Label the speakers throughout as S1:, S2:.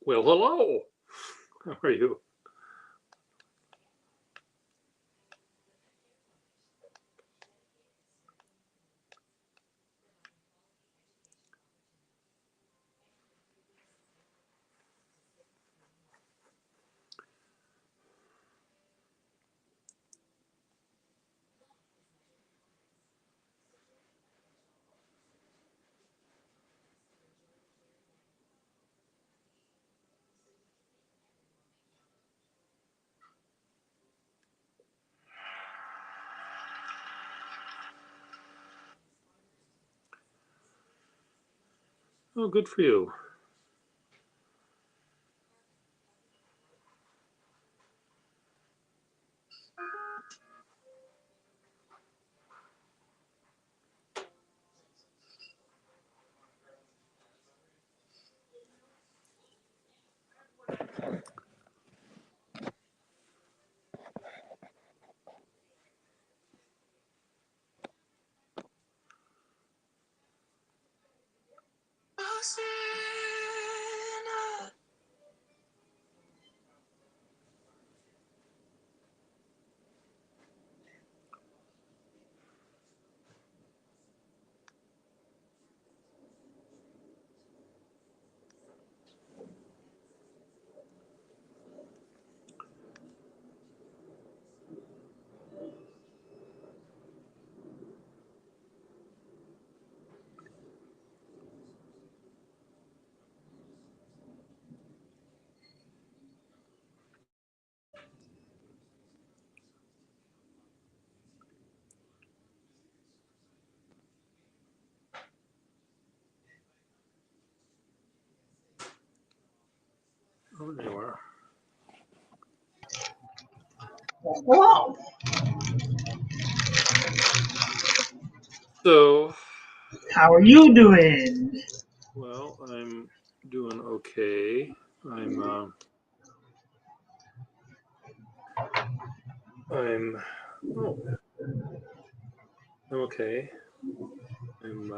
S1: Well, hello. How are you? Oh, good for you. Oh, there you are.
S2: Hello.
S1: So,
S2: How are you doing?
S1: well, I'm doing okay. I'm, oh, I'm okay. I'm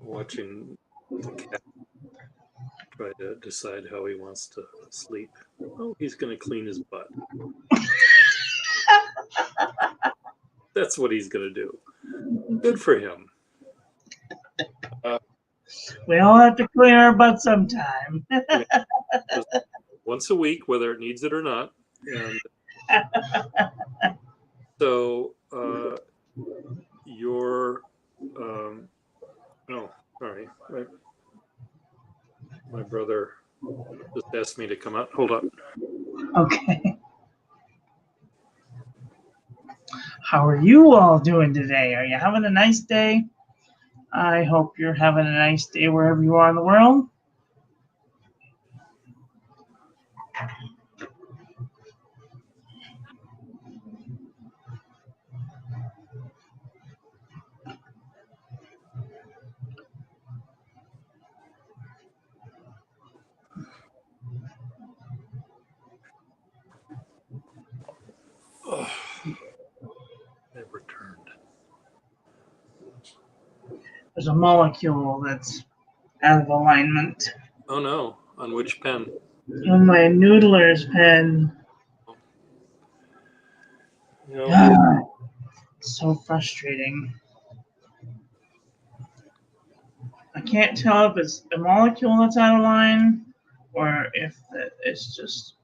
S1: watching the cat try to decide how he wants to sleep. Oh, he's going to clean his butt. That's what he's going to do. Good for him.
S2: We all have to clean our butt sometime.
S1: Once a week, whether it needs it or not. And so, your, oh, sorry. My brother just asked me to come out. Hold on.
S2: Okay. How are you all doing today? Are you having a nice day? I hope you're having a nice day wherever you are in the world.
S1: Oh, it returned.
S2: There's a molecule that's out of alignment.
S1: Oh no! On which pen?
S2: On my noodler's pen.
S1: You know,
S2: So frustrating. I can't tell if it's the molecule that's out of line or if it's just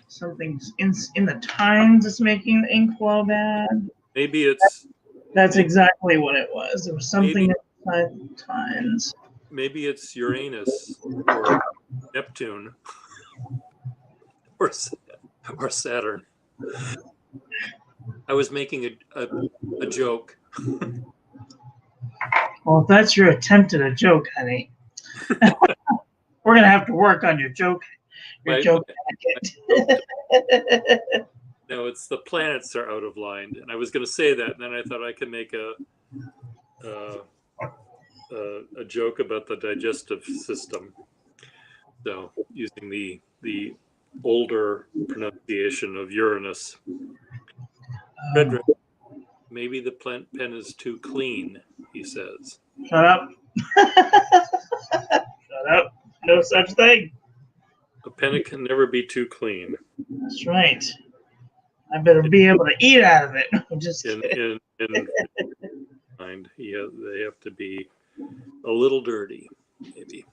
S2: something's in the tines that's making the ink flow bad.
S1: maybe it's
S2: That's exactly what it was. There was something
S1: maybe
S2: inside the tines.
S1: maybe it's Uranus or Neptune or or Saturn. I was making a joke.
S2: Well, if that's your attempt at a joke, honey, we're gonna have to work on your joke. Your
S1: My
S2: joke
S1: joke.
S2: packet.
S1: No, it's the planets are out of line, and I was going to say that, and then I thought I could make a joke about the digestive system. So using the older pronunciation of Uranus. Frederick, maybe the pen is too clean, he says.
S2: Shut up. no such thing.
S1: A pen can never be too clean.
S2: That's right. I better be able to eat out of it. I'm just kidding.
S1: In mind, yeah, they have to be a little dirty, maybe.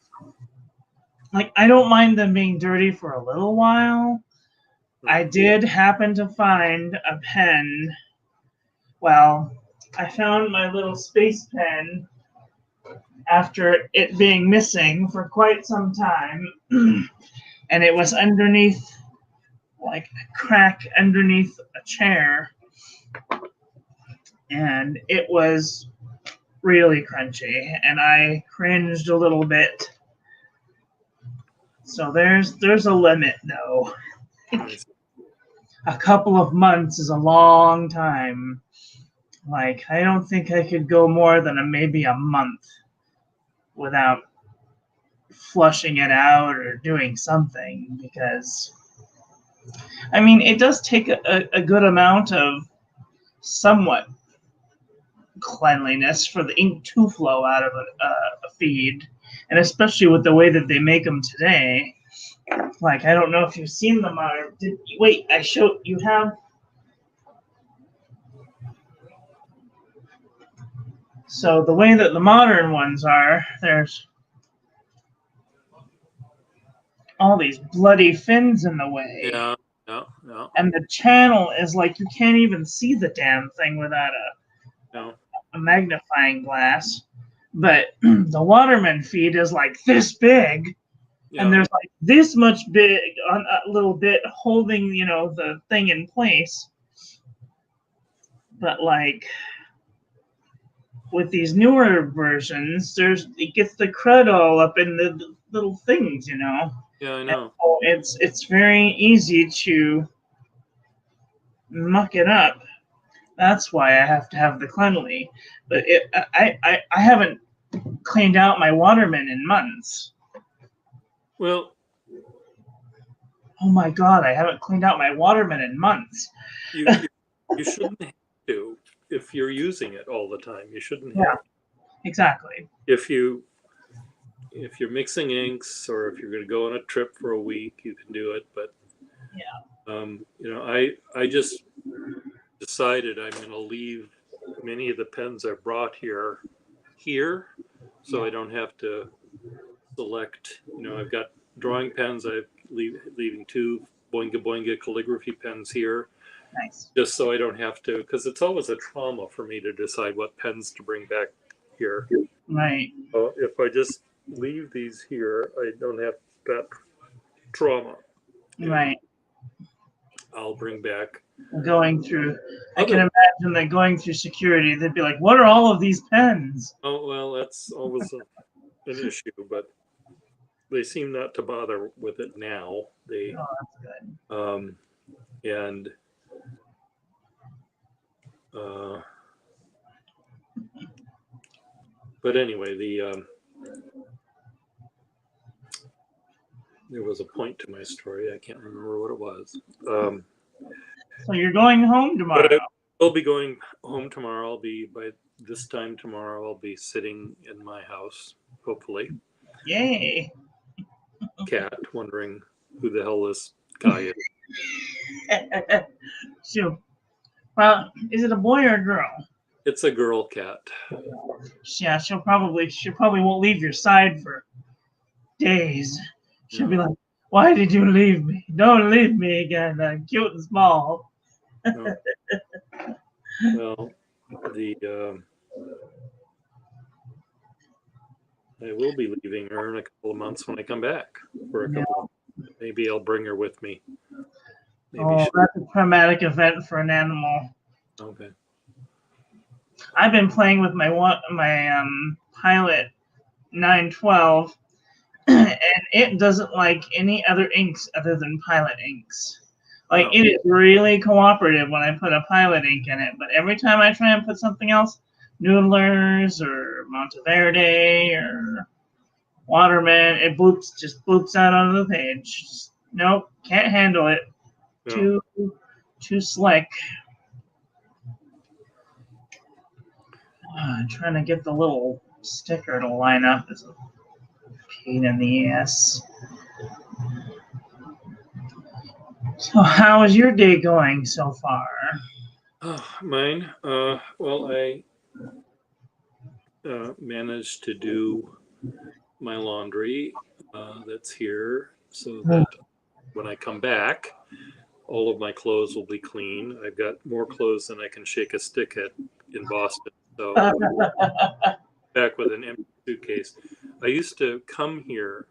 S2: Like, I don't mind them being dirty for a little while. I did happen to find a pen. Well, I found my little space pen after it being missing for quite some time. And it was underneath, like a crack underneath a chair. And it was really crunchy. And I cringed a little bit. So there's a limit, though. A couple of months is a long time. Like, I don't think I could go more than maybe a month without flushing it out or doing something, because I mean, it does take a good amount of somewhat cleanliness for the ink to flow out of a feed, and especially with the way that they make them today. Like, I don't know if you've seen them. Wait, I showed you have. So the way that the modern ones are, there's all these bloody fins in the way.
S1: Yeah.
S2: And the channel is like, you can't even see the damn thing without a magnifying glass. But the Waterman feed is like this big, and there's like this much big on a little bit holding, the thing in place. But like with these newer versions, it gets the crud all up in the little things,
S1: Yeah, I know.
S2: And so it's very easy to muck it up. That's why I have to have the cleanly. But I haven't cleaned out my Waterman in months.
S1: Well,
S2: oh my God, I haven't cleaned out my Waterman in months.
S1: You shouldn't have to if you're using it all the time. You shouldn't have.
S2: Yeah, exactly.
S1: If you're mixing inks, or if you're going to go on a trip for a week, you can do it. But I just decided I'm going to leave many of the pens I brought here, so I don't have to select. I've got drawing pens. I'm leaving 2 Boinga Boinga calligraphy pens here.
S2: Nice.
S1: Just so I don't have to, because it's always a trauma for me to decide what pens to bring back here.
S2: Right.
S1: So if I just leave these here, I don't have that trauma.
S2: Right.
S1: I'll bring back.
S2: Going through, I can imagine that going through security, they'd be like, "What are all of these pens?"
S1: Oh, well, that's always an issue, but they seem not to bother with it now.
S2: That's good.
S1: And but anyway, there was a point to my story. I can't remember what it was.
S2: So you're going home tomorrow?
S1: I'll be going home tomorrow. By this time tomorrow, I'll be sitting in my house, hopefully.
S2: Yay.
S1: Cat wondering who the hell this guy is.
S2: So, well, is it a boy or a girl?
S1: It's a girl cat.
S2: Yeah, she'll probably won't leave your side for days. She'll be like, "Why did you leave me? Don't leave me again. I'm cute and small."
S1: No. Well, I will be leaving her in a couple of months when I come back for a couple. Maybe I'll bring her with me.
S2: Maybe that's a traumatic event for an animal.
S1: Okay.
S2: I've been playing with my Pilot 912, and it doesn't like any other inks other than Pilot inks. Like, it is really cooperative when I put a Pilot ink in it, but every time I try and put something else, Noodlers or Monteverde or Waterman, it just bloops out onto the page. Nope, can't handle it. No. Too slick. I'm trying to get the little sticker to line up. It's a pain in the ass. So, how is your day going so far?
S1: Mine. Well, I managed to do my laundry that's here, so that when I come back, all of my clothes will be clean. I've got more clothes than I can shake a stick at in Boston. So back with an empty suitcase. I used to come here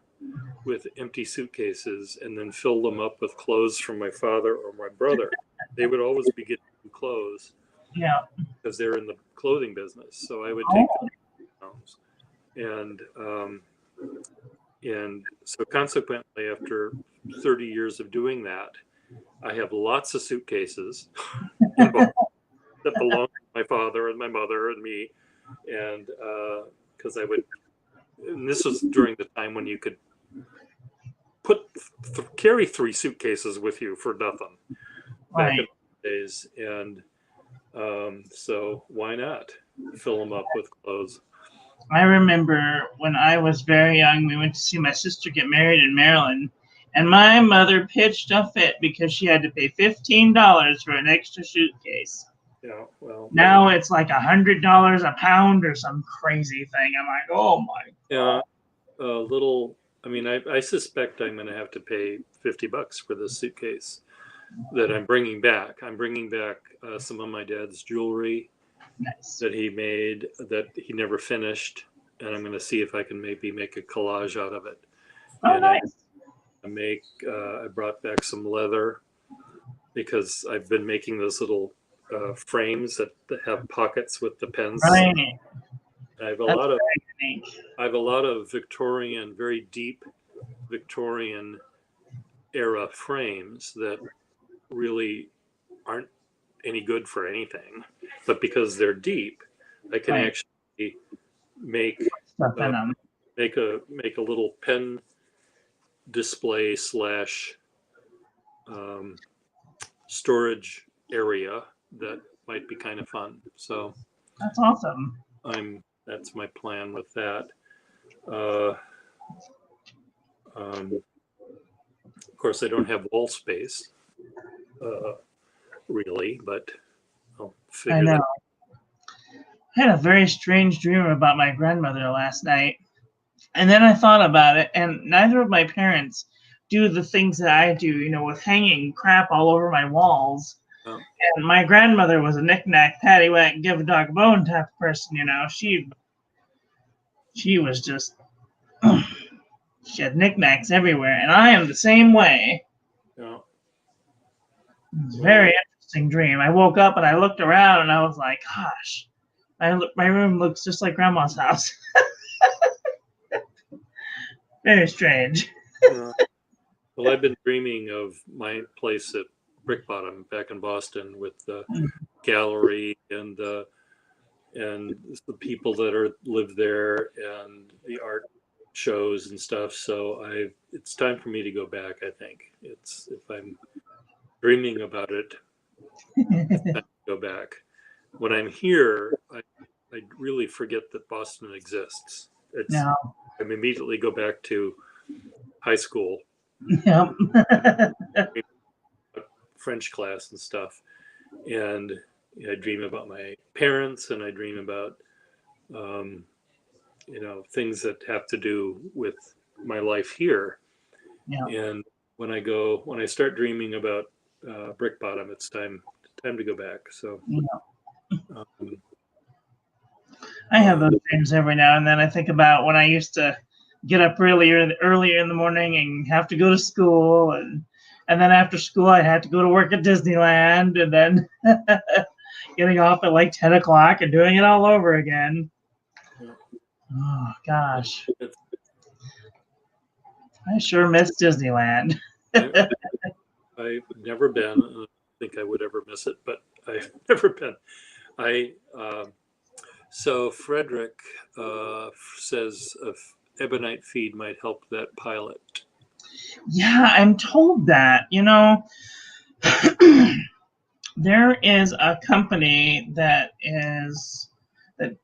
S1: with empty suitcases and then fill them up with clothes from my father or my brother. They would always be getting new clothes
S2: Yeah.
S1: because they're in the clothing business. So I would take them homes. And so consequently, after 30 years of doing that, I have lots of suitcases in Boston that belong to my father and my mother and me. And because and this was during the time when you could carry 3 suitcases with you for nothing back in the days. And so why not fill them up with clothes?
S2: I remember when I was very young, we went to see my sister get married in Maryland, and my mother pitched a fit because she had to pay $15 for an extra suitcase.
S1: Yeah, well,
S2: now it's like $100 a pound or some crazy thing. I'm like, oh my God.
S1: Yeah, a little. I mean, I suspect I'm going to have to pay $50 for this suitcase that I'm bringing back. I'm bringing back some of my dad's jewelry that he made that he never finished, and I'm going to see if I can maybe make a collage out of it.
S2: Oh, nice.
S1: I brought back some leather because I've been making those little frames that have pockets with the pens.
S2: Right.
S1: I have a lot of Victorian, very deep Victorian era frames that really aren't any good for anything, but because they're deep, I can actually make a little pen display / storage area that might be kind of fun. So
S2: that's awesome.
S1: That's my plan with that. Of course, I don't have wall space, really, but I'll figure that out.
S2: I had a very strange dream about my grandmother last night. And then I thought about it, and neither of my parents do the things that I do, with hanging crap all over my walls. Oh. And my grandmother was a knick-knack, paddywhack, give a dog a bone type of person, She was just, she had knickknacks everywhere, and I am the same way. Yeah. It was a very interesting dream. I woke up and I looked around and I was like, gosh, my room looks just like Grandma's house. Very strange.
S1: Well, I've been dreaming of my place at Brick Bottom back in Boston with the gallery and the people that live there and the art shows and stuff. So it's time for me to go back. I think if I'm dreaming about it, it's time to go back. When I'm here, I really forget that Boston exists. I immediately go back to high school, French class and stuff, and I dream about my parents, and I dream about things that have to do with my life here. And when I start dreaming about Brick Bottom, it's time to go back. So
S2: I have those dreams every now and then. I think about when I used to get up earlier in the morning and have to go to school, and then after school I'd have to go to work at Disneyland, and then getting off at like 10 o'clock and doing it all over again. Oh gosh, I sure miss Disneyland.
S1: I've never been. I don't think I would ever miss it, but I've never been. So Frederick says a ebonite feed might help that pilot.
S2: Yeah, I'm told that. There is a company that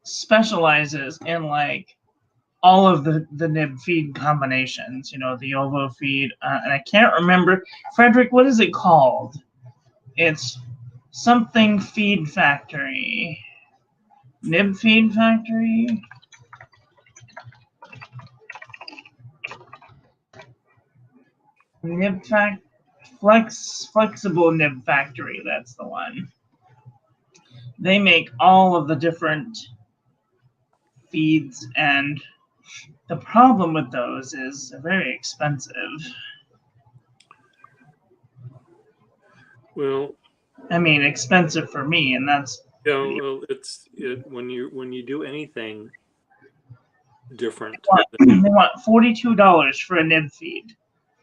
S2: specializes in like all of the nib feed combinations. You know, the ovo feed, and I can't remember. Frederick, what is it called? It's something feed factory. Nib feed factory. Nib fact flexible nib factory. That's the one. They make all of the different feeds, and the problem with those is they're very expensive.
S1: Well,
S2: I mean, expensive for me, and that's
S1: well, when you do anything different.
S2: they want $42 for a nib feed.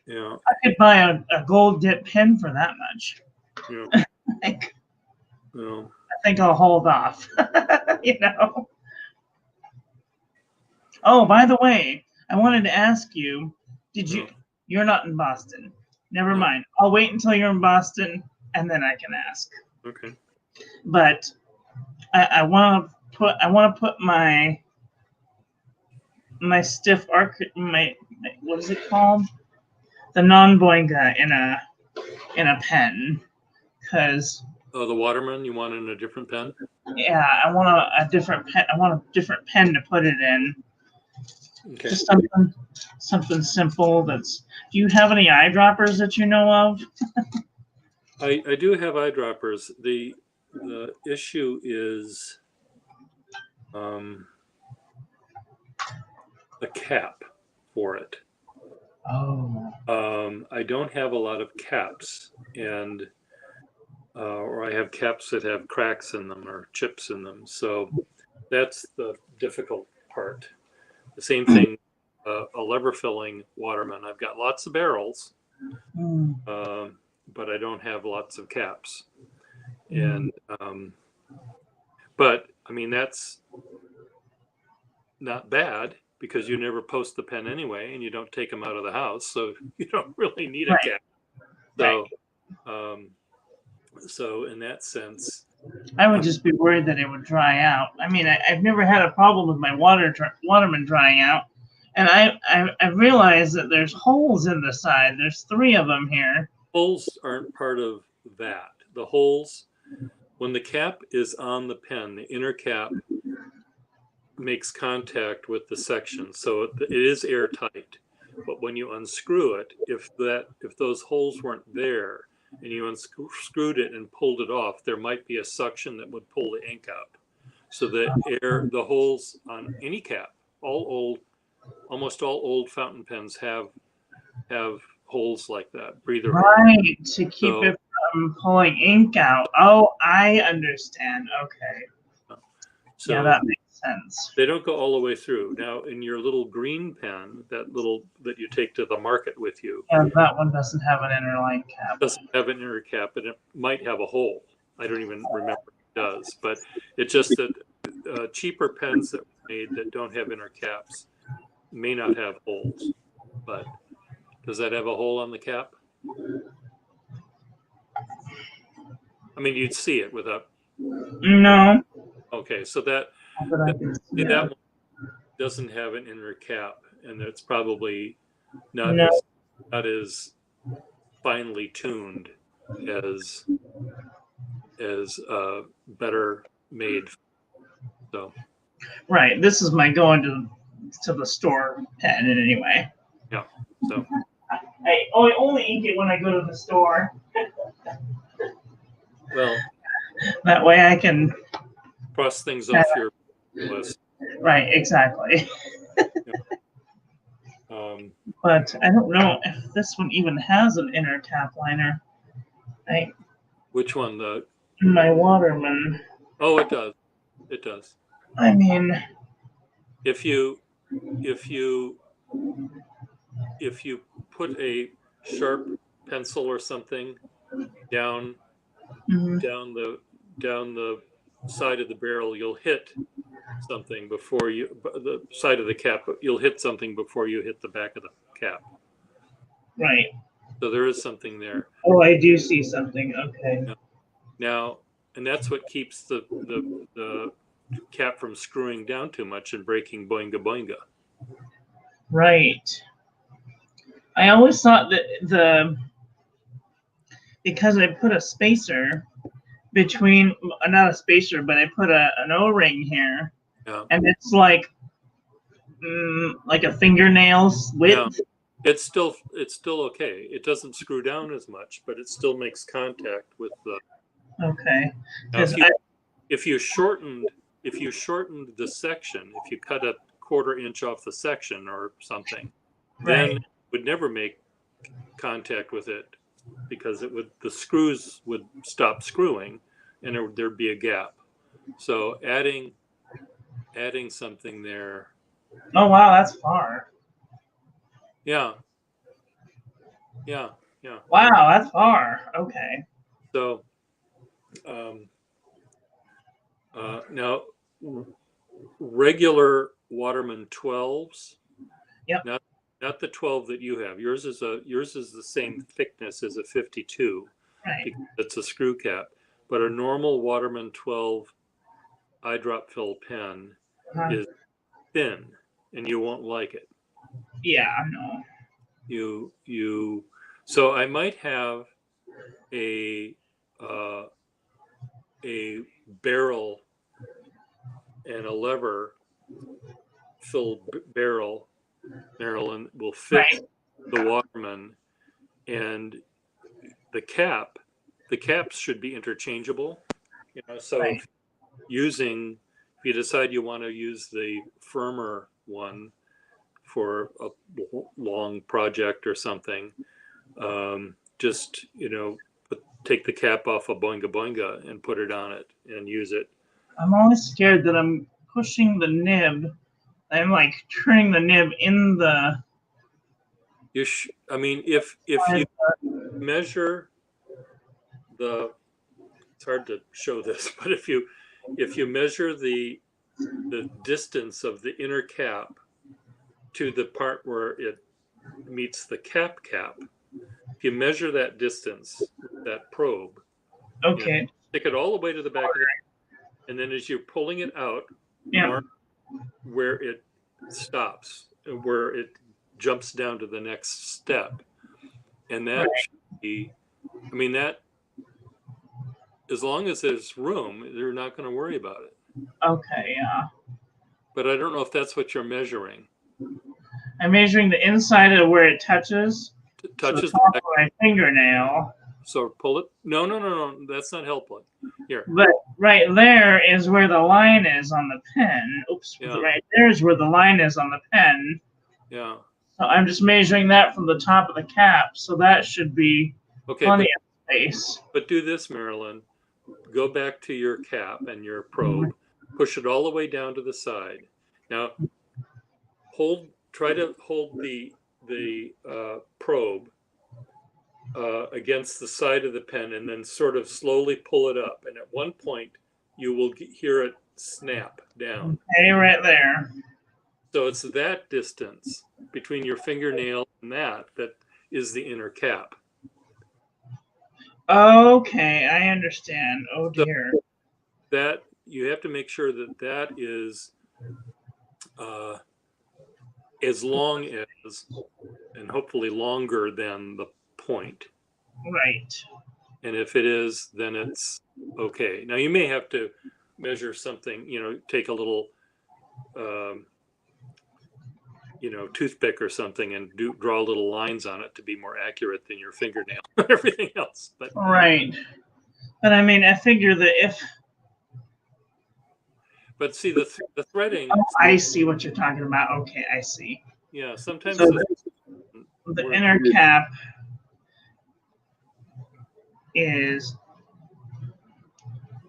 S1: Yeah.
S2: I could buy a gold dip pen for that much.
S1: Yeah.
S2: Like,
S1: Well,
S2: I think I'll hold off. You know. Oh, by the way, I wanted to ask you, did you?
S1: No.
S2: You're not in Boston. Never
S1: No.
S2: mind. I'll wait until you're in Boston, and then I can ask.
S1: Okay.
S2: But I want to put my stiff arc my what is it called? The non-Boinga in a pen, because
S1: Oh, the Waterman, you want in a different pen?
S2: yeah, I want a different pen. I want a different pen to put it in.
S1: Okay.
S2: Just something simple. Do you have any eyedroppers that you know of?
S1: I do have eyedroppers. The issue is a cap for it.
S2: Oh.
S1: I don't have a lot of caps, and or I have caps that have cracks in them or chips in them. So that's the difficult part. The same thing, a lever filling Waterman. I've got lots of barrels, but I don't have lots of caps. And but I mean, that's not bad, because you never post the pen anyway, and you don't take them out of the house, so you don't really need a
S2: Right.
S1: cap. So, so in that sense,
S2: I would just be worried that it would dry out. I mean, I've never had a problem with my Waterman drying out, and I realized that there's holes in the side. There's 3 of them here.
S1: holes aren't part of that. The holes, when the cap is on the pen, the inner cap makes contact with the section, so it is airtight. But when you unscrew it, if those holes weren't there and you unscrewed it and pulled it off, there might be a suction that would pull the ink out. So the holes on any cap, almost all old fountain pens have holes like that, breather holes.
S2: Right, to keep it from pulling ink out. Oh, I understand. Okay.
S1: So
S2: yeah, that makes sense.
S1: they don't go all the way through. Now, in your little green pen, that you take to the market with you,
S2: Yeah, that one doesn't have an inner line cap.
S1: doesn't have an inner cap, and it might have a hole. I don't even remember if it does, but it's just that cheaper pens that were made that don't have inner caps may not have holes. But does that have a hole on the cap? I mean, you'd see it without.
S2: No.
S1: Okay, so that one doesn't have an inner cap, and it's probably not as finely tuned as better made. So
S2: right, this is my going to the store pen in any way.
S1: yeah. So
S2: I only ink it when I go to the store.
S1: well,
S2: that way I can
S1: cross things off your list.
S2: Right, exactly. But I don't know if this one even has an inner cap liner.
S1: Which one?
S2: My Waterman.
S1: Oh, it does. It does.
S2: I mean,
S1: if you put a sharp pencil or something down the side of the barrel, you'll hit something before the side of the cap. You'll hit something before you hit the back of the cap.
S2: Right.
S1: So there is something there.
S2: Oh, I do see something. Okay.
S1: Now, and that's what keeps the cap from screwing down too much and breaking boinga boinga.
S2: Right. I always thought that because I put a spacer between, not a spacer, but I put an O-ring here,
S1: Yeah.
S2: and it's like a fingernail's
S1: Yeah.
S2: width.
S1: It's still okay. It doesn't screw down as much, but it still makes contact with the.
S2: Okay.
S1: Now,
S2: Because
S1: if you shortened the section, if you cut a 1/4 inch off the section or something, then
S2: right.
S1: it would never make contact with it because the screws would stop screwing and there'd be a gap. So adding something there.
S2: Oh wow, that's far.
S1: Yeah. Yeah. Yeah.
S2: Wow, that's far. Okay.
S1: So now regular Waterman 12s.
S2: Yep.
S1: Not the 12 that you have. Yours is the same thickness as a 52
S2: Right.
S1: because it's a screw cap. But a normal Waterman 12 eyedrop fill pen is thin, and you won't like it.
S2: Yeah. No.
S1: So I might have a barrel and a lever filled barrel, Marilyn, will fit
S2: Right.
S1: the Waterman, and the caps should be interchangeable. So
S2: Right.
S1: if you decide you want to use the firmer one for a long project or something, just take the cap off a Boinga Boinga and put it on it and use it.
S2: I'm always scared that I'm pushing the nib. I'm like turning the nib in the.
S1: If you measure it's hard to show this, but if you measure the distance of the inner cap to the part where it meets the cap, if you measure that distance, that probe,
S2: Okay.
S1: stick it all the way to the back of it, and then as you're pulling it out,
S2: Yeah.
S1: mark where it stops, where it jumps down to the next step, and that should be, that, as long as there's room, they're not going to worry about it.
S2: Okay. Yeah.
S1: But I don't know if that's what you're measuring.
S2: I'm measuring the inside of where it touches.
S1: Touches
S2: the top of my fingernail.
S1: So pull it. No. That's not helpful. Here.
S2: But right there is where the line is on the pen. Oops.
S1: Yeah.
S2: Right there's where the line is on the pen.
S1: Yeah.
S2: So I'm just measuring that from the top of the cap. So that should be plenty of space.
S1: But do this, Marilyn. Go back to your cap and your probe. Push it all the way down to the side. Now, try to hold the probe against the side of the pen, and then sort of slowly pull it up. And at one point, you will hear it snap down.
S2: Okay, right there.
S1: So it's that distance between your fingernail and that is the inner cap.
S2: Okay, I understand. Oh dear.
S1: So that you have to make sure that is as long as, and hopefully longer than, the point.
S2: Right.
S1: And if it is, then it's okay. Now you may have to measure something, take a little toothpick or something and draw little lines on it to be more accurate than your fingernail and everything else. But
S2: right. But I figure that
S1: But see the threading.
S2: Oh, I see what you're talking about. Okay, I see.
S1: Yeah, sometimes
S2: so the inner cap is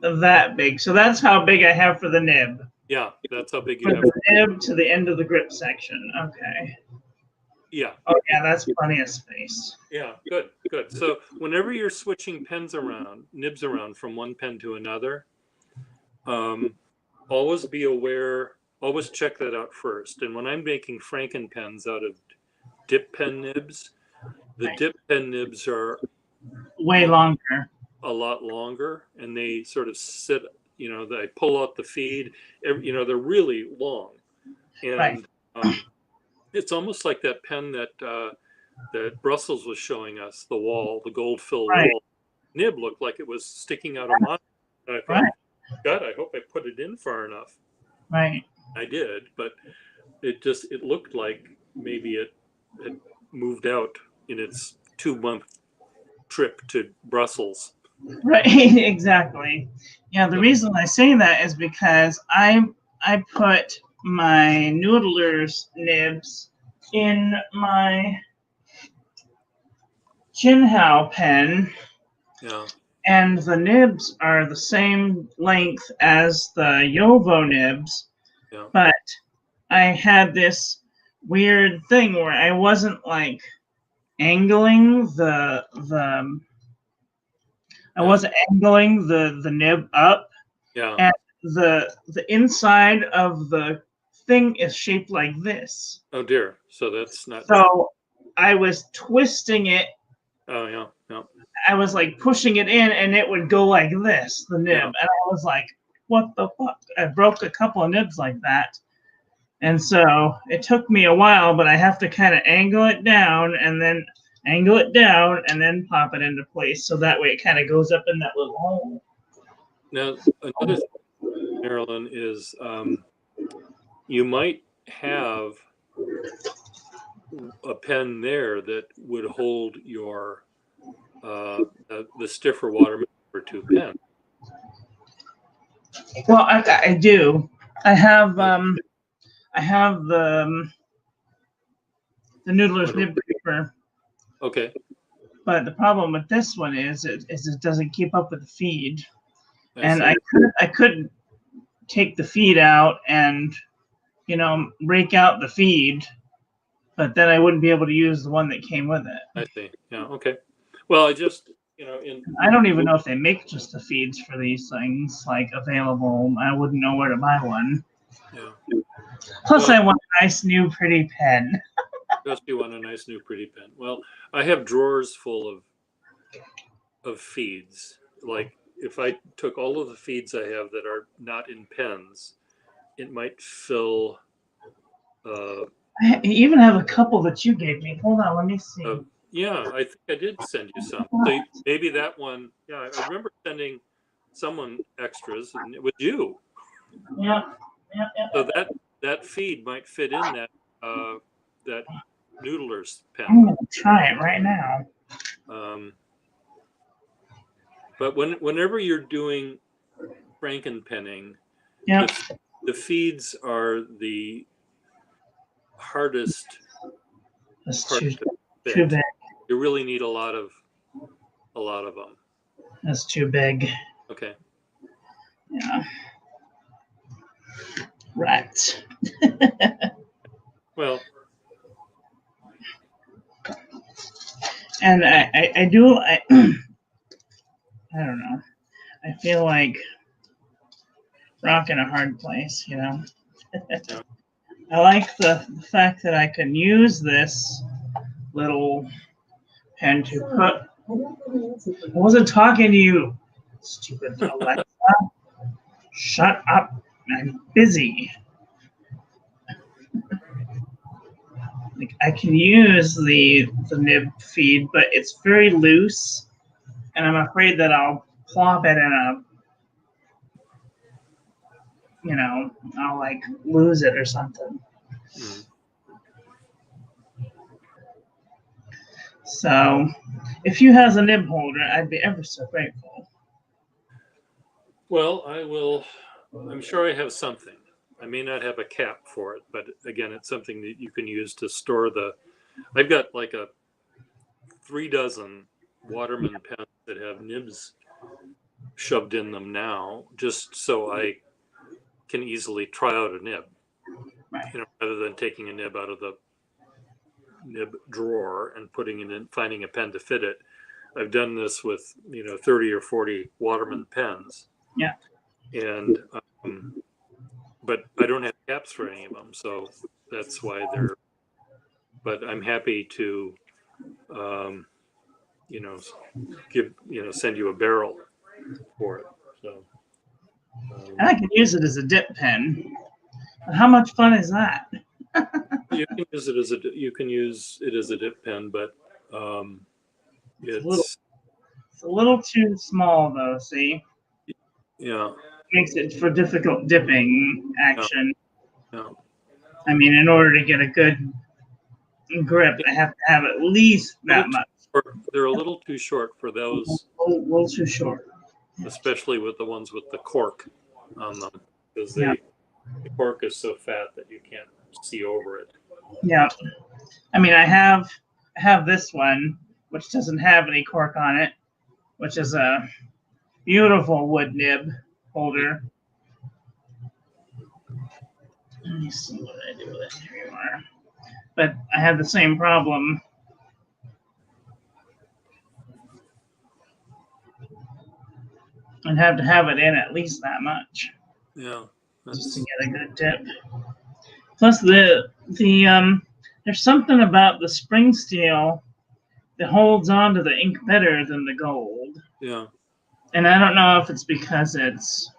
S2: that big. So that's how big I have for the nib.
S1: Yeah, that's how big you have.
S2: From the nib to the end of the grip section. Okay.
S1: Yeah.
S2: Oh yeah, that's plenty of space.
S1: Yeah, good. So whenever you're switching nibs around from one pen to another, always be aware, always check that out first. And when I'm making Franken pens out of dip pen nibs, the dip pen nibs are
S2: way longer.
S1: A lot longer, and they sort of sit, they pull out the feed, they're really long. And It's almost like that pen that Brussels was showing us, the gold fill
S2: Right,
S1: wall nib looked like it was sticking out of my. And I thought,
S2: right,
S1: God, I hope I put it in far enough.
S2: right.
S1: I did, but it looked like maybe it had moved out in its 2 month trip to Brussels.
S2: Right, exactly. Yeah, the
S1: So,
S2: reason I say that is because I put my noodlers nibs in my Jinhao pen,
S1: yeah,
S2: and the nibs are the same length as the Yovo nibs,
S1: yeah,
S2: but I had this weird thing where I wasn't like angling I
S1: yeah,
S2: wasn't angling the nib up,
S1: yeah.
S2: and the inside of the thing is shaped like this.
S1: Oh dear. So that's not.
S2: So I was twisting it.
S1: Oh yeah, yeah,
S2: I was like pushing it in, and it would go like this, the nib.
S1: yeah.
S2: And I was like, "What the fuck?" I broke a couple of nibs like that, and so it took me a while, but I have to kind of angle it down, and then angle it down, and then pop it into place, so that way it kind of goes up in that little hole.
S1: Now another thing, Marilyn, is you might have a pen there that would hold your the stiffer watermelon number 2 pen.
S2: Well, I do. I have
S1: Uh,
S2: I have the Noodler's nib paper,
S1: Okay,
S2: but the problem with this one is it doesn't keep up with the feed,
S1: I
S2: and
S1: see.
S2: I could take the feed out and rake out the feed, but then I wouldn't be able to use the one that came with it.
S1: I see. Yeah. Okay. Well, I just in
S2: I don't even know if they make just the feeds for these things like available. I wouldn't know where to buy one.
S1: yeah.
S2: Plus,
S1: Well,
S2: I want a nice new pretty pen.
S1: just you want a nice new pretty pen. Well, I have drawers full of feeds. Like if I took all of the feeds I have that are not in pens, it might fill. Uh,
S2: I even have a couple that you gave me. Hold on, let me see.
S1: yeah, I think I did send you some. So maybe that one. Yeah, I remember sending someone extras, and it was you.
S2: Yeah, yeah, yeah.
S1: So that feed might fit in that noodler's
S2: I'm
S1: pen.
S2: gonna try it right now.
S1: Um, but whenever you're doing frankenpenning,
S2: Yeah,
S1: the feeds are the hardest
S2: that's
S1: part to
S2: too
S1: fit.
S2: big.
S1: You really need a lot of them.
S2: That's too big.
S1: Okay.
S2: Yeah. Right.
S1: Well,
S2: And I do I don't know. I feel like rock in a hard place,
S1: yeah.
S2: I like the fact that I can use this little pen to put. I wasn't talking to you, stupid Alexa. Shut up. I'm busy. Like I can use the nib feed, but it's very loose, and I'm afraid that I'll plop it in I'll like lose it or something.
S1: Mm.
S2: So, if you has a nib holder, I'd be ever so grateful.
S1: Well, I will. I'm sure I have something. I may not have a cap for it, but again, it's something that you can use to store the. I've got like 3 dozen Waterman pens that have nibs shoved in them now, just so I can easily try out a nib.
S2: Right.
S1: Rather than taking a nib out of the nib drawer and putting it in, finding a pen to fit it. I've done this with 30 or 40 Waterman pens.
S2: Yeah.
S1: And but I don't have caps for any of them, so that's why they're. But I'm happy to, send you a barrel for it. So.
S2: And I can use it as a dip pen. But how much fun is that?
S1: You can use it as a dip pen, but
S2: It's
S1: it's
S2: a little too small though. See,
S1: yeah,
S2: makes it for difficult dipping action.
S1: yeah.
S2: I mean, in order to get a good grip, I have to have at least
S1: Little
S2: that
S1: too
S2: much.
S1: short. They're a little too short for those,
S2: Little too short.
S1: especially with the ones with the cork on them, because
S2: Yeah.
S1: the cork is so fat that you can't see over it.
S2: Yeah. I mean, I have this one, which doesn't have any cork on it, which is a beautiful wood nib holder. Let me see what I do with it. Here you are. But I have the same problem. I'd have to have it in at least that much
S1: Yeah,
S2: just to
S1: that's
S2: get a good dip. Plus there's something about the spring steel that holds on to the ink better than the gold.
S1: yeah.
S2: And I don't know if it's because it's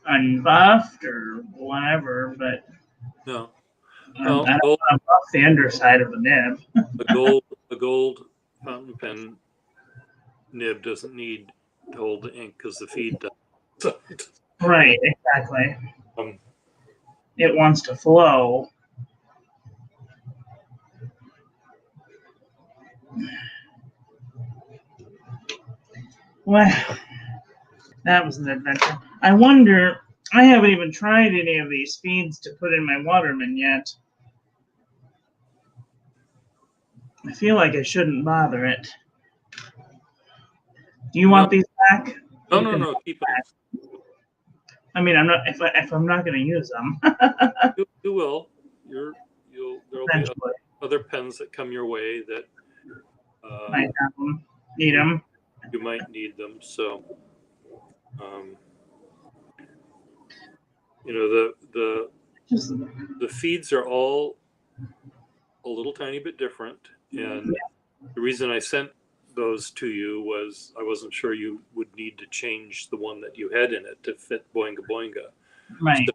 S2: unbuffed or whatever, but
S1: No.
S2: I
S1: Well,
S2: don't want to buff the underside of the nib.
S1: a gold fountain pen nib doesn't need to hold the ink because the feed doesn't.
S2: Right, exactly.
S1: Um,
S2: It wants to flow. Well, that was an adventure. I wonder, I haven't even tried any of these feeds to put in my Waterman yet. I feel like I shouldn't bother it. Do you want these back?
S1: no. Keep it.
S2: I mean, I'm not if I'm not going to use them.
S1: You will. There'll be
S2: Eventually,
S1: other pens that come your way that
S2: might have them, need them.
S1: you might need them. So,
S2: Just
S1: the feeds are all a little tiny bit different, and the reason I sent those to you was I wasn't sure you would need to change the one that you had in it to fit Boinga Boinga.
S2: right.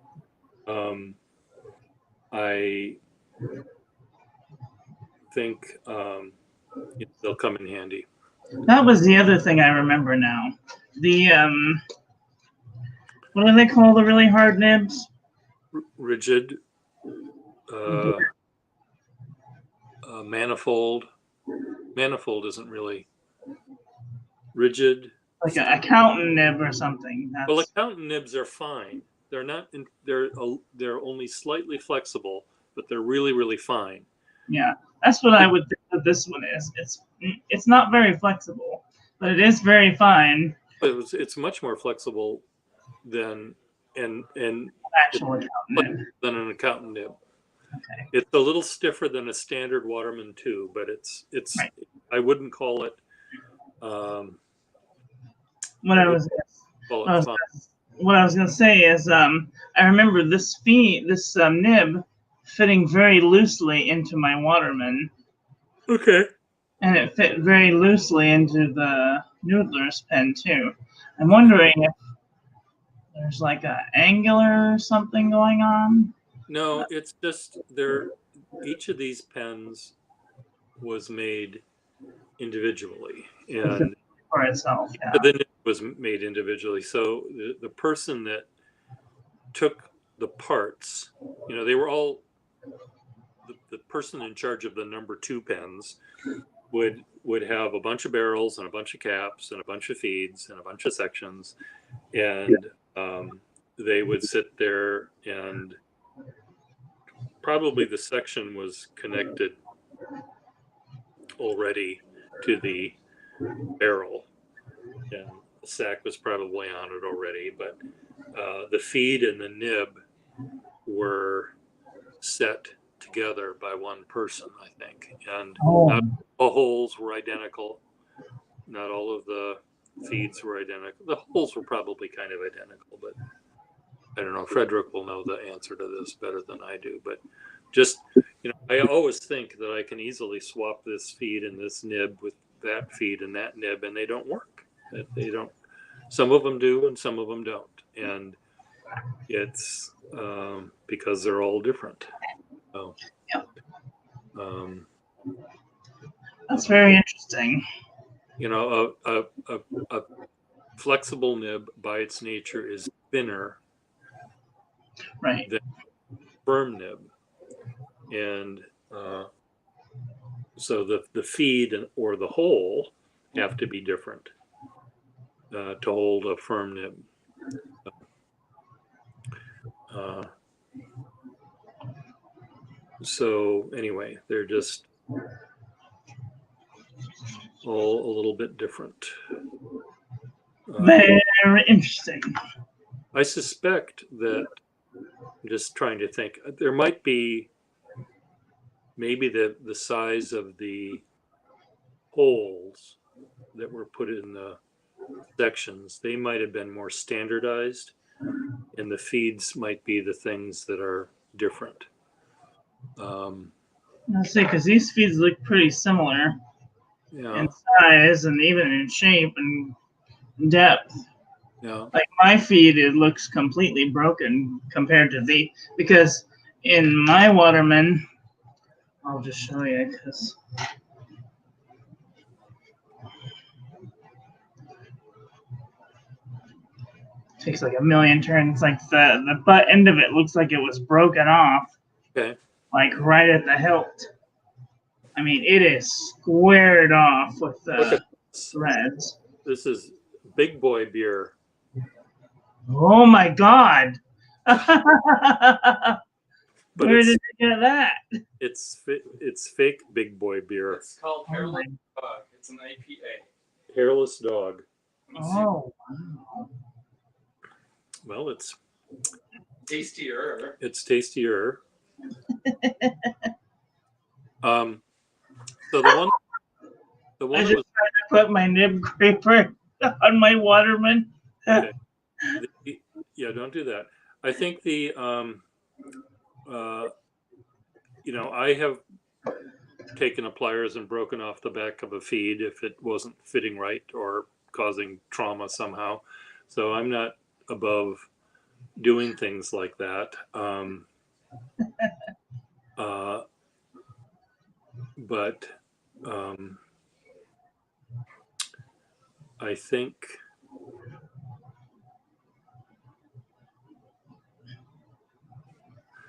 S1: So, I think they'll come in handy.
S2: That was the other thing I remember now. The what do they call the really hard nibs?
S1: Rigid, manifold. Manifold isn't really rigid.
S2: Like an accountant nib or something. That's,
S1: Well, accountant nibs are fine. They're not. They're only slightly flexible, but they're really, really fine.
S2: yeah, that's what I would think that this one is. It's not very flexible, but it is very fine.
S1: It's much more flexible than an
S2: Actual accountant nib.
S1: than an accountant nib.
S2: Okay.
S1: It's a little stiffer than a standard Waterman too, but it's
S2: Right.
S1: I wouldn't call it.
S2: What I was going to say is I remember this nib fitting very loosely into my Waterman.
S1: Okay.
S2: And it fit very loosely into the Noodler's pen too. I'm wondering if there's like an angular something going on.
S1: No, it's just each of these pens was made individually, and
S2: For itself, yeah.
S1: then it was made individually. So the person that took the parts, they were all the person in charge of the number 2 pens would have a bunch of barrels and a bunch of caps and a bunch of feeds and a bunch of sections, and they would sit there, and probably the section was connected already to the barrel, and the sack was probably on it already, but the feed and the nib were set together by one person, I think, and not all holes were identical. Not all of the feeds were identical. The holes were probably kind of identical, but I don't know. Frederick will know the answer to this better than I do, but just, I always think that I can easily swap this feed and this nib with that feed and that nib, and they don't work. They don't. Some of them do, and some of them don't, and it's because they're all different. Oh.
S2: Yep.
S1: Um,
S2: That's very interesting.
S1: you know, a flexible nib by its nature is thinner
S2: Right.
S1: than firm nib, and so the feed or the hole have to be different to hold a firm nib. So anyway, they're just all a little bit different.
S2: Very interesting.
S1: I suspect that, I'm just trying to think, there might be maybe the size of the holes that were put in the sections, they might have been more standardized, and the feeds might be the things that are different.
S2: Let's see, because these feeds look pretty similar
S1: Yeah,
S2: in size and even in shape and depth.
S1: yeah.
S2: Like my feed, it looks completely broken compared to because in my Waterman, I'll just show you because it takes like a million turns. Like the butt end of it looks like it was broken off,
S1: Okay.
S2: like right at the hilt. I mean, it is squared off with
S1: Look
S2: the
S1: at this.
S2: threads.
S1: This is big boy beer.
S2: Oh my God!
S1: But
S2: Where
S1: it's
S2: did you get that?
S1: it's fake big boy beer.
S3: It's called
S2: Oh
S3: Hairless
S2: my-
S3: Dog. It's an IPA.
S1: Hairless dog.
S3: Let me see.
S2: Oh, wow.
S1: Well, it's
S3: Tastier.
S1: tastier. So the one
S2: I
S1: that
S2: just
S1: was
S2: tried to put my nib scraper on my Waterman.
S1: okay. Yeah, don't do that. I think you know, I have taken a pliers and broken off the back of a feed if it wasn't fitting right or causing trauma somehow. So I'm not above doing things like that. But I think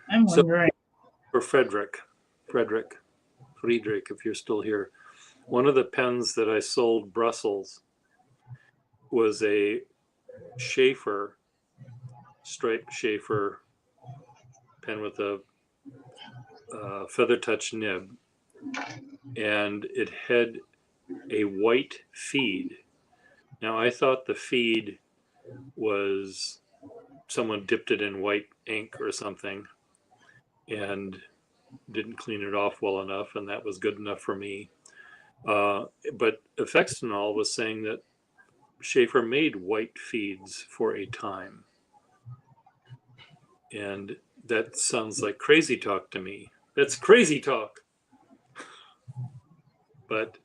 S2: I'm
S1: So-
S2: wondering.
S1: for Friedrich, if you're still here, one of the pens that I sold Brussels was a Schaefer, striped Schaefer pen with a feather touch nib, and it had a white feed. Now I thought the feed was someone dipped it in white ink or something and didn't clean it off well enough, and that was good enough for me. But Effextinol was saying that Schaefer made white feeds for a time. And that sounds like crazy talk to me. That's crazy talk. But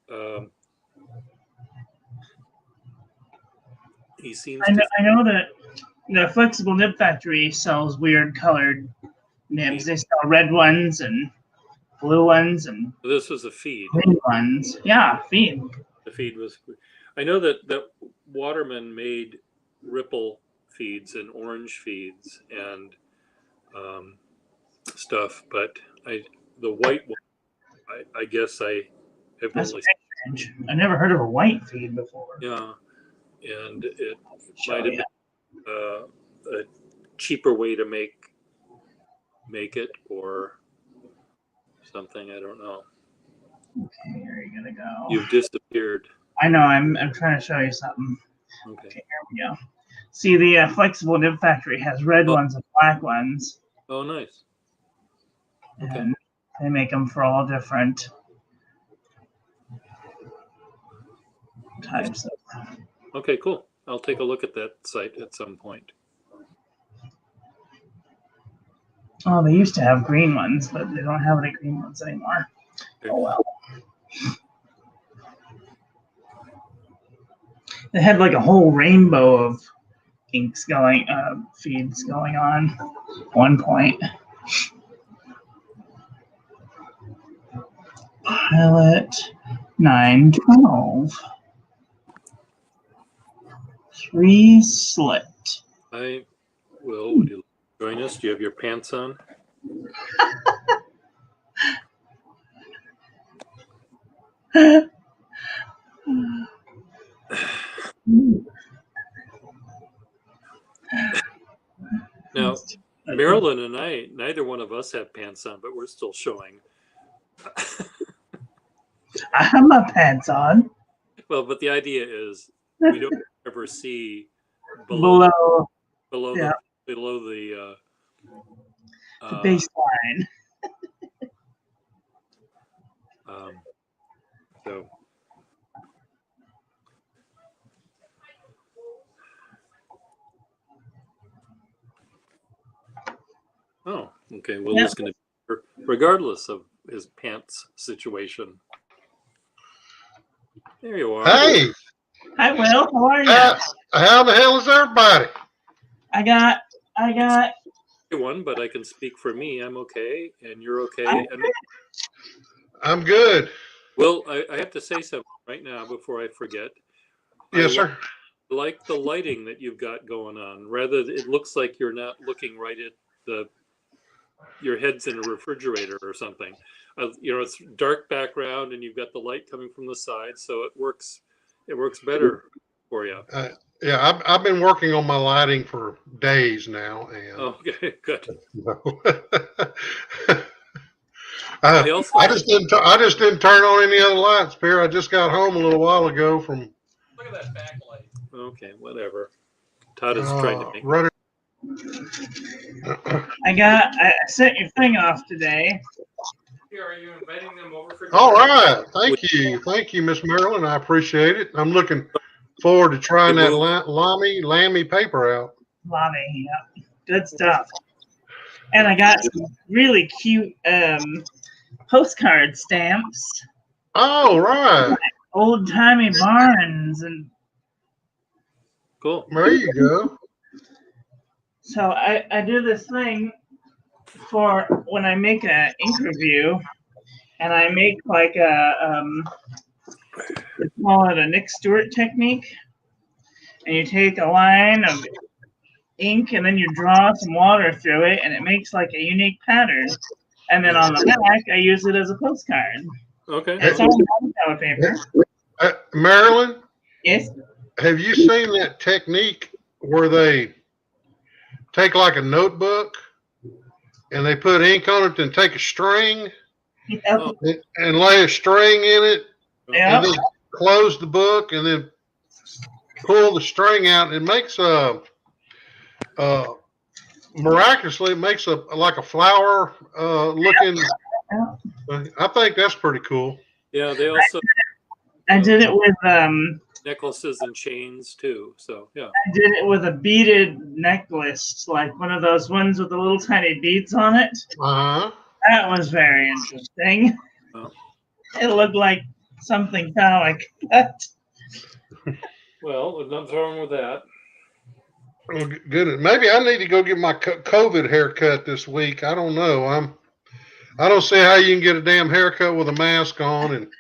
S1: he seems
S2: I
S1: to.
S2: know that the Flexible Nib Factory sells weird colored nibs. They sell red ones and blue ones and
S1: This was a feed.
S2: green ones. Yeah, feed.
S1: The feed was. I know that Waterman made Ripple feeds and orange feeds and stuff, but the white one, I guess I have
S2: That's
S1: only
S2: strange. I never heard of a white feed before.
S1: yeah, and it
S2: Show
S1: might have
S2: ya.
S1: been a cheaper way to make it or something. I don't know.
S2: Okay, here you're gonna go.
S1: You've disappeared.
S2: I know. I'm trying to show you something.
S1: Okay.
S2: Okay, here we go. See, the Flexible Nib Factory has red
S1: Oh.
S2: ones and black ones.
S1: Oh, nice. Okay.
S2: And they make them for all different types of.
S1: Okay, cool. I'll take a look at that site at some point.
S2: Oh, they used to have green ones, but they don't have any green ones anymore.
S1: Okay.
S2: Oh well. They had like a whole rainbow of inks going, feeds going on at one point. Pilot 912. 3 slit.
S1: I will. Would you join us? Do you have your pants on? Now, Marilyn and I, neither one of us have pants on, but we're still showing.
S2: I have my pants on.
S1: Well, but the idea is we don't ever see
S2: Below
S1: below
S2: yeah.
S1: the
S2: the baseline.
S1: So oh, okay. Well, it's going to be regardless of his pants situation. There you are.
S4: Hey,
S2: Hi, Will. How are you?
S4: how the hell is everybody?
S2: I got.
S1: One, but I can speak for me. I'm okay, and you're okay. And,
S4: I'm good.
S1: well, I have to say something right now before I forget.
S4: Yes, sir.
S1: I like the lighting that you've got going on. Rather, it looks like you're not looking right at your head's in a refrigerator or something. It's dark background, and you've got the light coming from the side, so it works. It works better for you.
S4: Yeah, I've been working on my lighting for days now, and
S1: Okay, good.
S4: I just didn't turn on any other lights, Pierre. I just got home a little while ago from.
S3: Look at that backlight.
S1: Okay, whatever. Todd is trying to make.
S2: I sent your thing off today.
S3: Here, are you inviting them over for dinner?
S4: All right, thank you, Miss Marilyn. I appreciate it. I'm looking forward to trying that lammy paper out.
S2: Lammy, yeah, good stuff. And I got some really cute postcard stamps.
S4: Oh, right.
S2: Old timey barns and.
S1: Cool.
S4: There you go.
S2: So I do this thing for when I make an ink review, and I make like they call it a Nick Stewart technique, and you take a line of ink and then you draw some water through it, and it makes like a unique pattern. And then on the back, I use it as a postcard.
S1: Okay.
S2: It's all watercolor paper.
S4: Marilyn?
S2: Yes.
S4: Have you seen that technique where they take like a notebook and they put ink on it and take a string
S2: Yep.
S4: and lay a string in it
S2: Yep.
S4: and then close the book and then pull the string out? It makes miraculously it makes like a flower looking. I think that's pretty cool.
S1: Yeah, they also.
S2: I did it with
S1: necklaces and chains too. So yeah.
S2: I did it with a beaded necklace, like one of those ones with the little tiny beads on it.
S4: Uh-huh.
S2: That was very interesting.
S1: Oh.
S2: It looked like something phallic.
S1: Well, there's nothing wrong with that.
S4: Well, good. Maybe I need to go get my COVID haircut this week. I don't know. I don't see how you can get a damn haircut with a mask on, and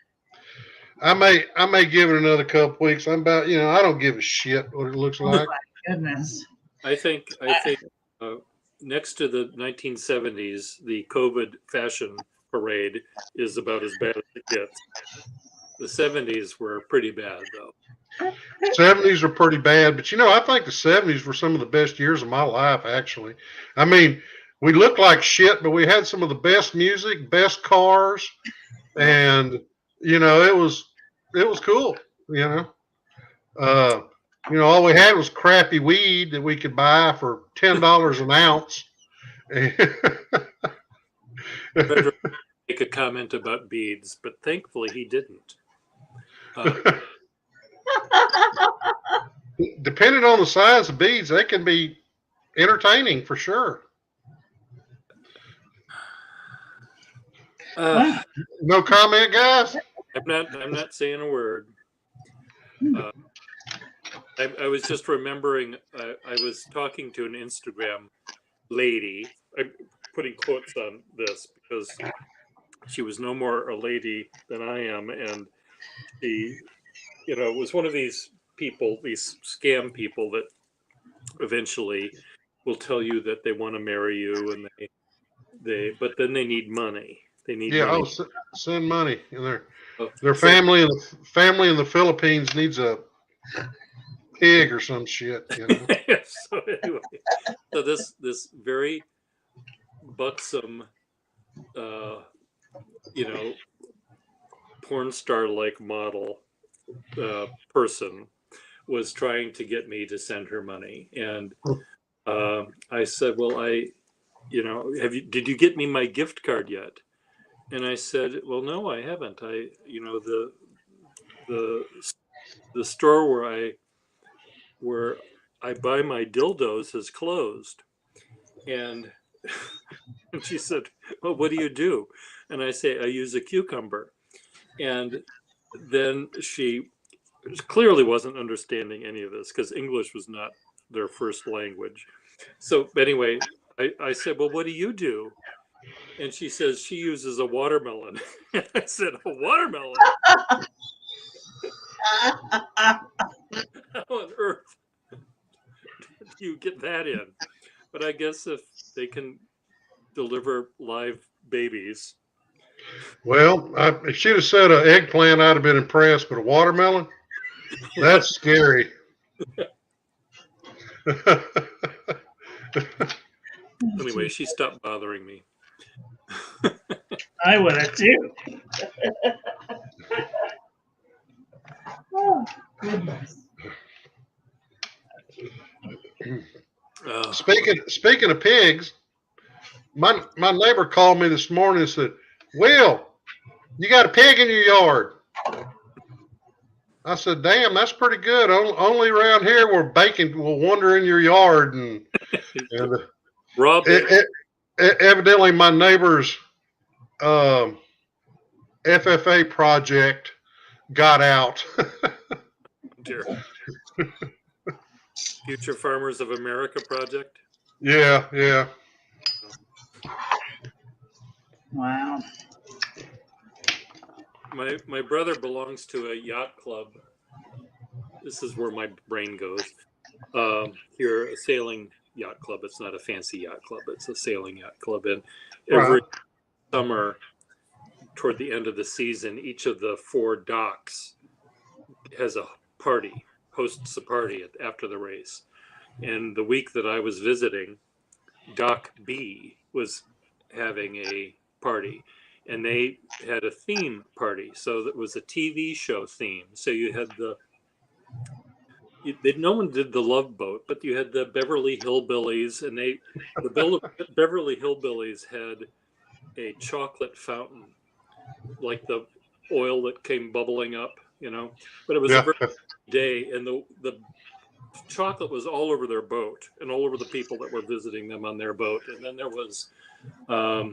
S4: I may give it another couple weeks. I don't give a shit what it looks like.
S2: Oh my goodness.
S1: I think next to the 1970s, the COVID fashion parade is about as bad as it gets. The 70s were pretty bad, though.
S4: 70s are pretty bad, but I think the 70s were some of the best years of my life, actually. I mean, we looked like shit, but we had some of the best music, best cars, and it was cool. All we had was crappy weed that we could buy for $10 an ounce.
S1: Make a comment about beads, but thankfully he didn't.
S4: Depending on the size of beads, they can be entertaining for sure. No comment, guys.
S1: I'm not saying a word. I was just remembering. I was talking to an Instagram lady. I'm putting quotes on this because she was no more a lady than I am, and she, was one of these people, these scam people that eventually will tell you that they want to marry you, and but then they need money. They need
S4: Yeah.
S1: money.
S4: Oh, send money, and
S1: Oh,
S4: their
S1: so-
S4: family in the Philippines needs a pig or some shit.
S1: So anyway, so this very buxom, porn star like model person was trying to get me to send her money, and I said, "Well, did you get me my gift card yet?" And I said, "Well, no, I haven't. The store where I buy my dildos is closed." And and she said, "Well, what do you do?" And I say, "I use a cucumber." And then she clearly wasn't understanding any of this because English was not their first language. So anyway, I said, "Well, what do you do?" And she says she uses a watermelon. I said, "A watermelon? How on earth do you get that in?" But I guess if they can deliver live babies.
S4: Well, if she'd have said an eggplant, I'd have been impressed, but a watermelon? That's scary.
S1: Anyway, she stopped bothering me.
S2: I would have too. Oh, goodness.
S4: Speaking of pigs, my neighbor called me this morning and said, "Will, you got a pig in your yard?" I said, "Damn, that's pretty good. Only around here where bacon will wander in your yard." And
S1: Rob,
S4: evidently my neighbor's FFA project got out.
S1: dear. Future Farmers of America project.
S4: Yeah.
S2: Wow.
S1: My brother belongs to a yacht club. This is where my brain goes. Here, a sailing yacht club. It's not a fancy yacht club. It's a sailing yacht club. And every summer, toward the end of the season, each of the 4 docks has a party, hosts a party after the race. And the week that I was visiting, Dock B was having a party, and they had a theme party. So that was a TV show theme. So you had no one did the Love Boat, but you had the Beverly Hillbillies, and the Beverly Hillbillies had a chocolate fountain, like the oil that came bubbling up, but it was a very day, and the chocolate was all over their boat and all over the people that were visiting them on their boat. And then there was
S4: a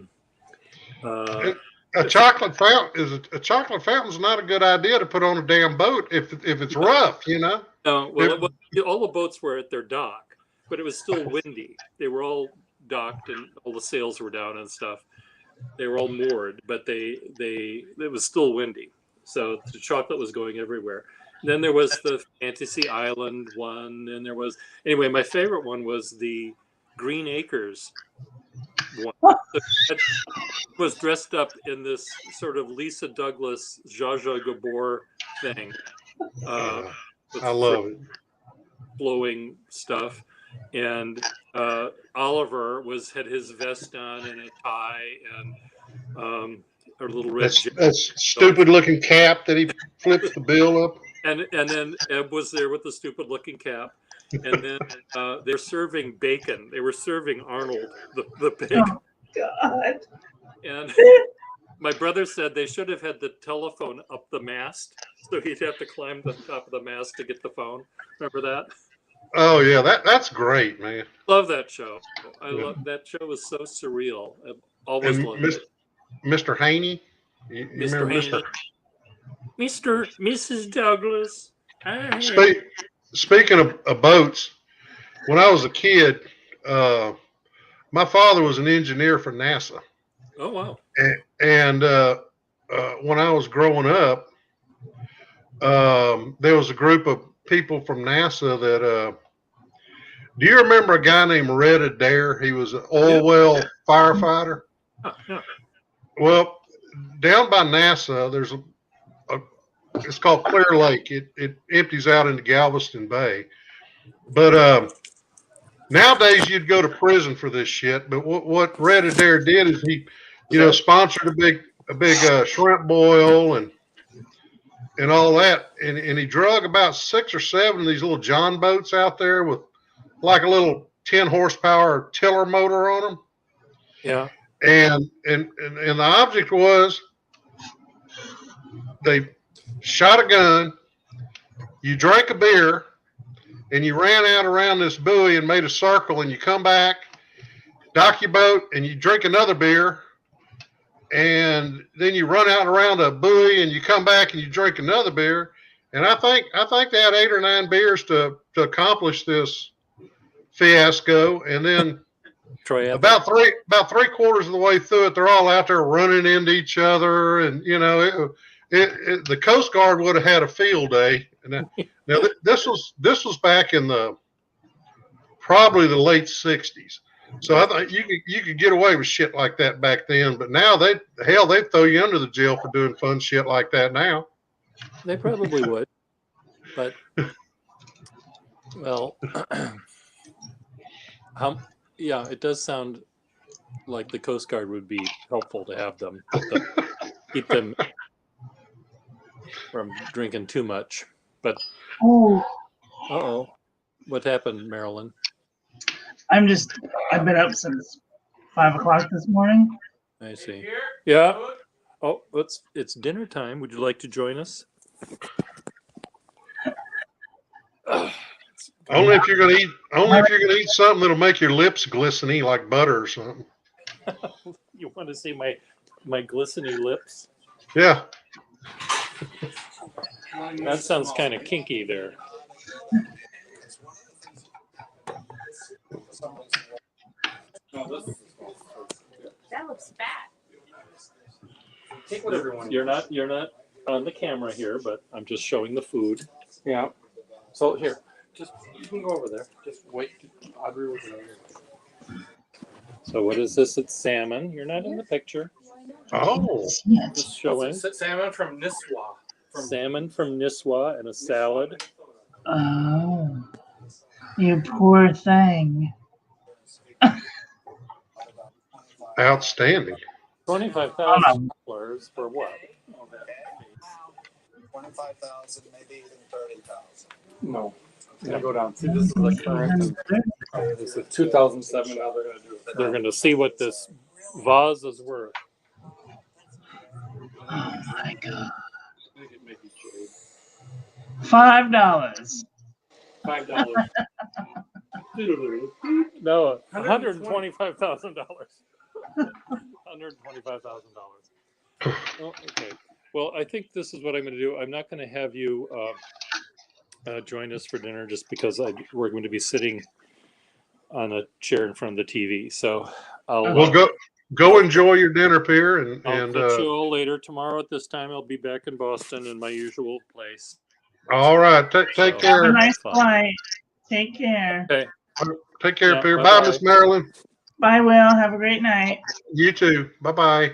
S4: chocolate fountain a chocolate fountain's not a good idea to put on a damn boat if it's rough,
S1: No, all the boats were at their dock, but it was still windy. They were all docked and all the sails were down and stuff. They were all moored, but it was still windy. So the chocolate was going everywhere. Then there was the Fantasy Island one, and anyway, my favorite one was the Green Acres one. It was dressed up in this sort of Lisa Douglas, Zsa Zsa Gabor thing.
S4: I love it.
S1: Flowing stuff. And Oliver had his vest on and a tie and a little red jacket.
S4: That's stupid looking cap that he flips the bill up.
S1: And then Eb was there with the stupid looking cap. And then they're serving bacon. They were serving Arnold, the pig.
S2: Oh, God.
S1: And my brother said they should have had the telephone up the mast, so he'd have to climb the top of the mast to get the phone. Remember that?
S4: Oh yeah, that's great, man.
S1: Love that show. I love that show. Was so surreal. I always loved it.
S4: Mr. Haney. You
S1: Mr.
S4: remember
S1: Haney. Mrs. Douglas.
S4: Speaking of boats, when I was a kid, my father was an engineer for NASA,
S1: Oh, wow.
S4: And when I was growing up, there was a group of people from NASA that. Do you remember a guy named Red Adair? He was an oil well firefighter.
S1: Yeah.
S4: Well, down by NASA, there's it's called Clear Lake. It empties out into Galveston Bay. But nowadays you'd go to prison for this shit. But what Red Adair did is he, sponsored a big shrimp boil and all that, and he drug about 6 or 7 of these little John boats out there with like a little 10 horsepower tiller motor on them.
S1: Yeah.
S4: And the object was they shot a gun, you drank a beer, and you ran out around this buoy and made a circle, and you come back, dock your boat, and you drink another beer, and then you run out around a buoy and you come back and you drink another beer. And I think they had 8 or 9 beers to accomplish this fiasco. And then about three quarters of the way through it, they're all out there running into each other. And, the Coast Guard would have had a field day. And now this was back in probably the late 60s. So I thought you could get away with shit like that back then, but now they throw you under the jail for doing fun shit like that now.
S1: They probably would, but well, it does sound like the Coast Guard would be helpful to have them, keep them from drinking too much. But what happened, Marilyn?
S2: I've been up since 5 o'clock this morning.
S1: I see. Yeah. Oh, it's dinner time. Would you like to join us?
S4: Only if you're gonna eat something that'll make your lips glisteny like butter or something.
S1: You want to see my glistening lips?
S4: Yeah.
S1: That sounds kind of kinky there.
S5: That looks fat.
S3: Take whatever you want.
S1: You're not on the camera here, but I'm just showing the food.
S3: Yeah. So here, you can go over there. Just wait. Audrey will go over.
S1: So what is this? It's salmon. You're not in the picture.
S4: Oh.
S1: Just showing
S3: Salmon from Nisswa.
S1: salmon from Nisswa and a salad.
S2: Oh, you poor thing.
S4: Outstanding.
S1: $25,000 for what?
S6: 25,000, maybe even 30,000.
S3: No. It's gonna go down. See, this is the current. This is 2007. Now they're gonna do it.
S1: They're going to see what this vase is worth.
S2: Oh my God.
S3: Maybe
S2: $5.
S3: $5.
S1: No, $125,000. $125,000. Oh, okay. Well, I think this is what I'm going to do. I'm not going to have you join us for dinner just because we're going to be sitting on a chair in front of the TV. So
S4: Well, go enjoy your dinner, Pierre,
S1: I'll catch you all later. Tomorrow at this time, I'll be back in Boston in my usual place.
S4: all right. Take
S2: Have a
S4: care.
S2: nice
S1: Fine.
S2: flight. Take care.
S1: Okay.
S4: Take care,
S1: Yeah,
S4: Pierre. Bye,
S1: bye-bye.
S4: Miss Marilyn.
S2: Bye, Will. Have a great night.
S4: You too. Bye bye.